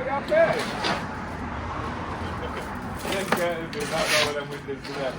okay? Yes, yeah, that's not what I'm with them today.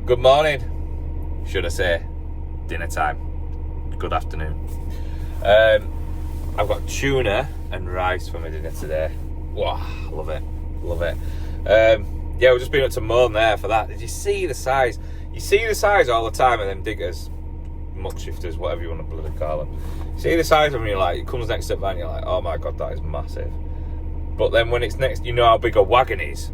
Good morning, should I say. Dinner time. Good afternoon. I've got tuna and rice for my dinner today. Wow, love it. Love it. Yeah, we've just been up to Moan there for that. Did you see the size? You see the size all the time of them diggers. muck shifters, whatever you want to bloody call them. See the size of them, you're like, it comes next to the van, you're like, oh my god, that is massive. But then when it's next, you know how big a wagon is,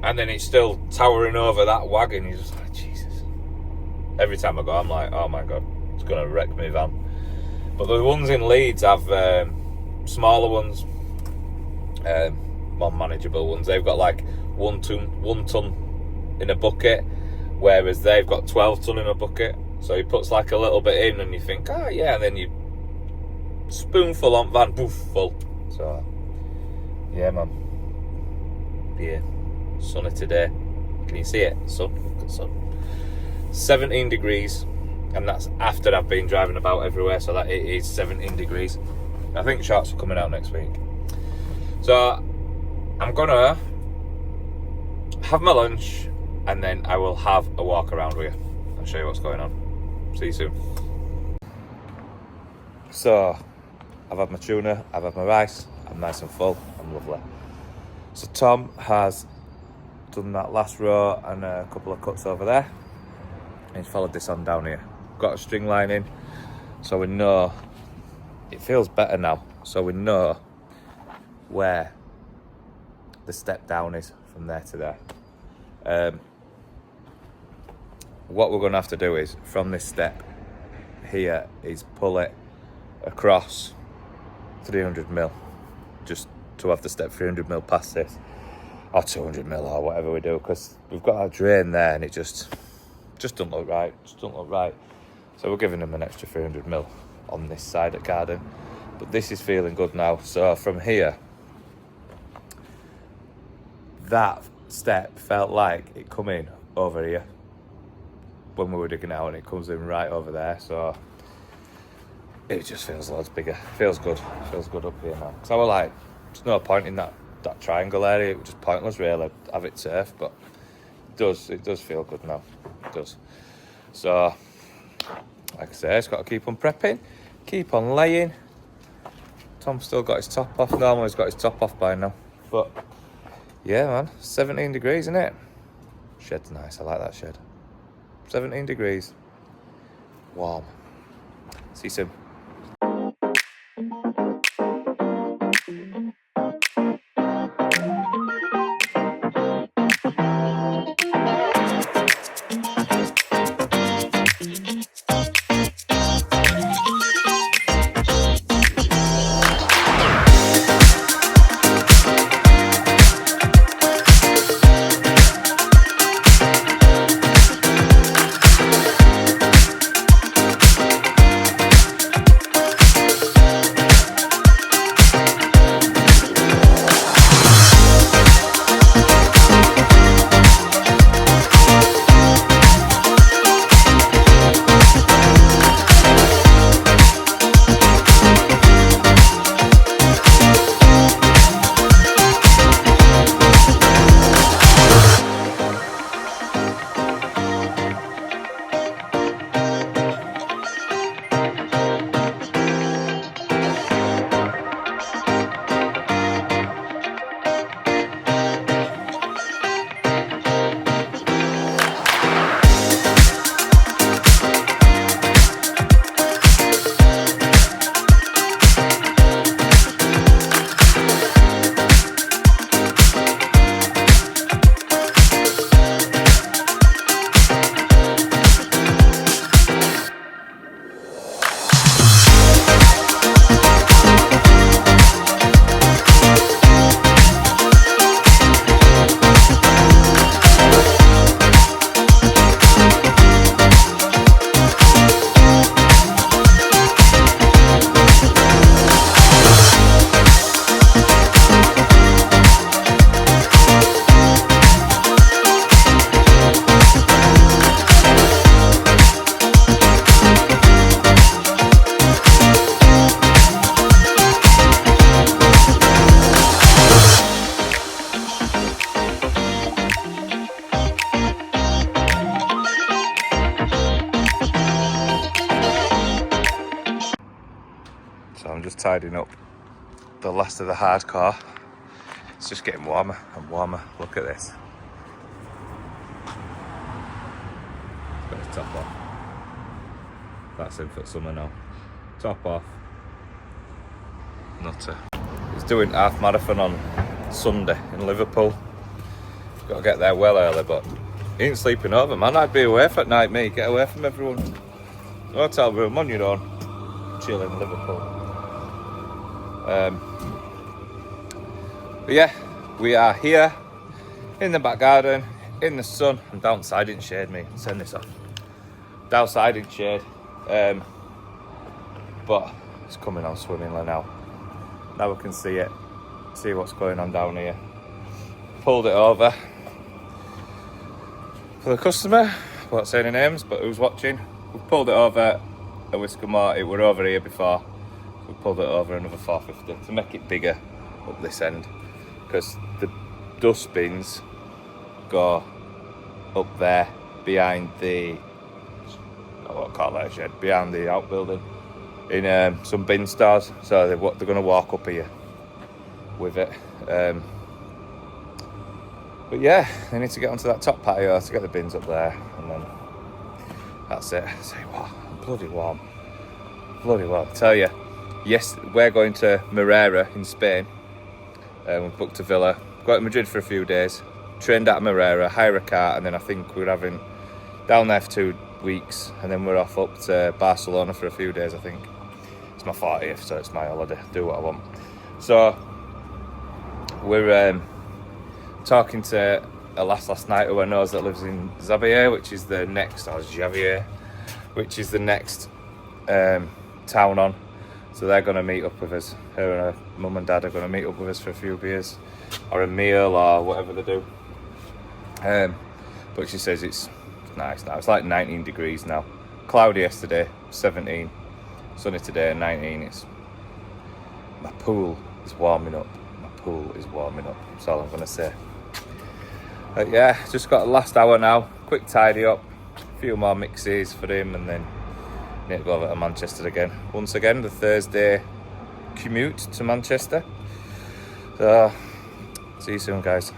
and then it's still towering over that wagon, you're just like, Jesus. Every time I go, I'm like, oh my god, it's going to wreck my van. But the ones in Leeds have smaller ones, more manageable ones. They've got like 1 ton in a bucket, whereas they've got 12 ton in a bucket. So he puts like a little bit in and you think, oh yeah, and then you spoonful on van, poof, full. So yeah, man. Yeah, sunny today. Can you see it? Sun, look at the sun. 17 degrees, and that's after I've been driving about everywhere, so that it is 17 degrees. I think shorts are coming out next week. So I'm gonna have my lunch and then I will have a walk around with you. I'll show you what's going on. See you soon. So I've had my tuna, I've had my rice, I'm nice and full, I'm lovely. So Tom has done that last row and a couple of cuts over there. And he's followed this on down here. Got a string line in, so we know, it feels better now, so we know where the step down is from there to there. What we're going to have to do is, from this step here, is pull it across 300mm, just to have the step 300mm past this, or 200mm or whatever we do, because we've got our drain there and it just doesn't look right, So we're giving them an extra 300mm on this side of the garden, but this is feeling good now. So from here, that step felt like it come in over here when we were digging out, and it comes in right over there, so it just feels loads bigger. Feels good up here now. So I was like, there's no point in that triangle area, it was just pointless really, have it turf, but it does feel good now, it does. So like I say, it's got to keep on prepping, keep on laying. Tom's still got his top off. Normally he's got his top off by now, but yeah man, 17 degrees isn't it? Shed's nice, I like that shed. 17 degrees, warm. See you soon. So I'm just tidying up the last of the hardcore. It's just getting warmer and warmer. Look at this. Got his top on. That's in for summer now. Top off. Nutter. He's doing half marathon on Sunday in Liverpool. Got to get there well early, but he ain't sleeping over, man. I'd be away for at night, me. Get away from everyone. Hotel room on your own. Chill in Liverpool. But yeah, we are here in the back garden, in the sun. I'm downside in shade, me. Send this off. Downside in shade. But it's coming on swimmingly now. Now we can see it. See what's going on down here. Pulled it over for the customer. Won't say any names, but who's watching. We pulled it over a whisker more. It were over here before. We pulled it over another 450 to make it bigger up this end, because the dustbins go up there behind the, I won't call that a shed, behind the outbuilding in some bin stores. So they're going to walk up here with it. But yeah, they need to get onto that top patio to get the bins up there, and then that's it. Say what? Bloody warm. Bloody warm. I tell you, yes, we're going to Morera in Spain. We've booked a villa. Got to Madrid for a few days. Trained out of Morera, hire a car, and then I think we're having down there for 2 weeks, and then we're off up to Barcelona for a few days, I think. It's my 40th, so it's my holiday. Do what I want. So we're talking to a last night who I know that lives in Xavier, which is the next, or Javier, which is the next town on. So they're going to meet up with us. Her and her mum and dad are going to meet up with us for a few beers or a meal or whatever they do. But she says it's nice now. It's like 19 degrees now. Cloudy yesterday, 17. Sunny today, 19. It's, my pool is warming up. My pool is warming up. That's all I'm going to say. But yeah, just got the last hour now. Quick tidy up. A few more mixes for him, and then need to go over to Manchester again. Once again, the Thursday commute to Manchester. So, see you soon, guys.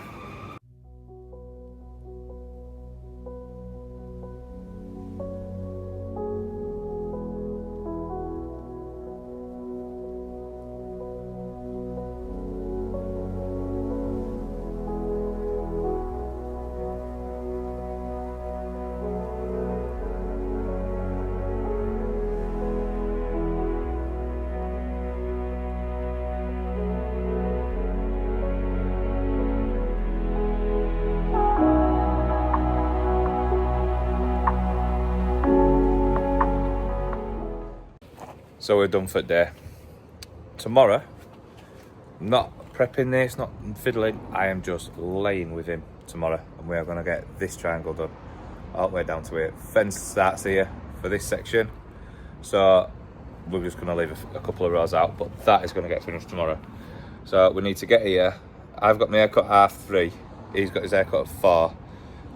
So we're done for the day. Tomorrow, not prepping this, not fiddling, I am just laying with him tomorrow, and we are going to get this triangle done all the way down to here. Fence starts here for this section, so we're just going to leave a couple of rows out, but that is going to get finished tomorrow. So we need to get here. I've got my haircut at 3:30, he's got his haircut at 4.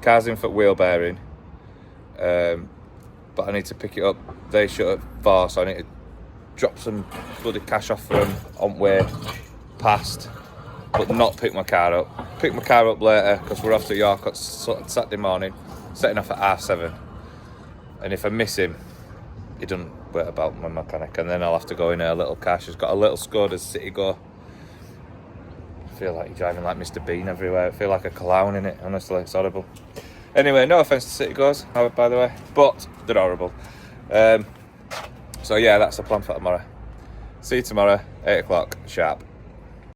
Car's in for wheel bearing, but I need to pick it up. They shut at 4, so I need to drop some bloody cash off for them on way past, but not pick my car up. Pick my car up later, because we're off to York on Saturday morning, setting off at 7:30. And if I miss him, he doesn't wait about my mechanic, and then I'll have to go in a little cash. He's got a little Skoda's City Go. I feel like you're driving like Mr. Bean everywhere. I feel like a clown in it, honestly, it's horrible. Anyway, no offence to City Goes, by the way, but they're horrible. So yeah, that's the plan for tomorrow. See you tomorrow, 8 o'clock sharp.